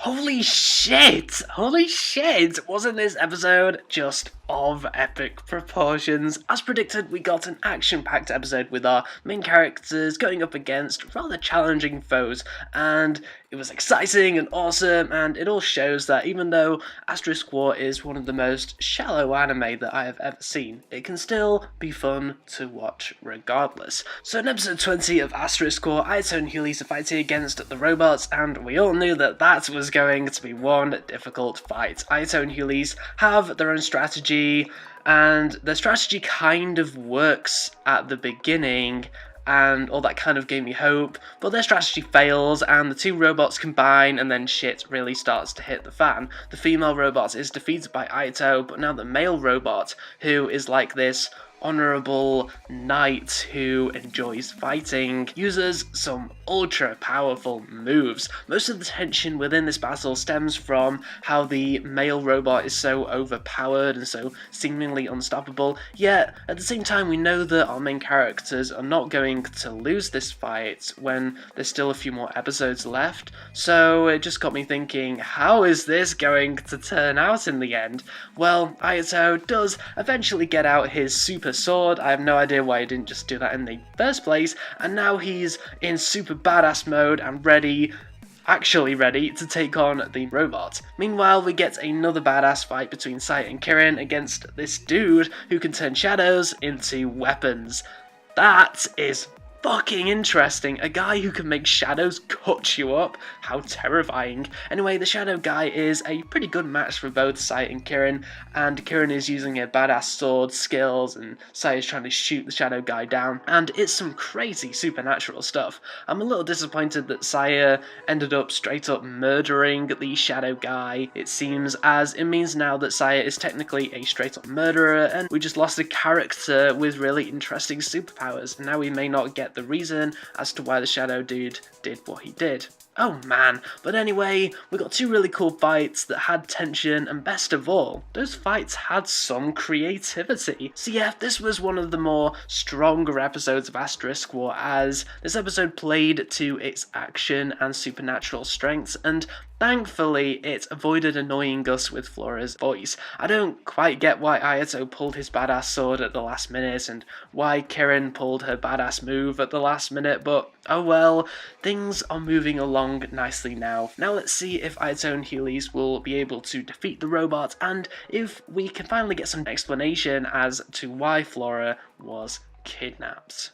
Holy shit! Holy shit! Wasn't this episode just of epic proportions? As predicted, we got an action-packed episode with our main characters going up against rather challenging foes, and it was exciting and awesome, and it all shows that even though Asterisk War is one of the most shallow anime that I have ever seen, it can still be fun to watch regardless. So in episode 20 of Asterisk War, Ayato and Hyulis are fighting against the robots, and we all knew that that was going to be one difficult fight. Ayato and Hyulis have their own strategy, and their strategy kind of works at the beginning, and all that kind of gave me hope, but their strategy fails and the two robots combine and then shit really starts to hit the fan. The female robot is defeated by Ayato, but now the male robot, who is like this honourable knight who enjoys fighting, uses some ultra powerful moves. Most of the tension within this battle stems from how the male robot is so overpowered and so seemingly unstoppable, yet at the same time we know that our main characters are not going to lose this fight when there's still a few more episodes left, so it just got me thinking, how is this going to turn out in the end? Well, Ayato does eventually get out his super sword. I have no idea why he didn't just do that in the first place, and now he's in super badass mode and actually ready to take on the robot. Meanwhile, we get another badass fight between Sai and Kirin against this dude who can turn shadows into weapons. That is fucking interesting. A guy who can make shadows cut you up? How terrifying. Anyway, the shadow guy is a pretty good match for both Sai and Kirin is using a badass sword skills, and Sai is trying to shoot the shadow guy down, and it's some crazy supernatural stuff. I'm a little disappointed that Saya ended up straight up murdering the shadow guy, it seems, as it means now that Saya is technically a straight up murderer, and we just lost a character with really interesting superpowers, and now we may not get the reason as to why the shadow dude did what he did. Oh man, but anyway, we got two really cool fights that had tension, and best of all, those fights had some creativity. So yeah, this was one of the more stronger episodes of Asterisk War, as this episode played to its action and supernatural strengths, and thankfully, it avoided annoying us with Flora's voice. I don't quite get why Ayato pulled his badass sword at the last minute, and why Kirin pulled her badass move at the last minute, but oh well, things are moving along nicely now. Now let's see if Ayato and Hyulis will be able to defeat the robot, and if we can finally get some explanation as to why Flora was kidnapped.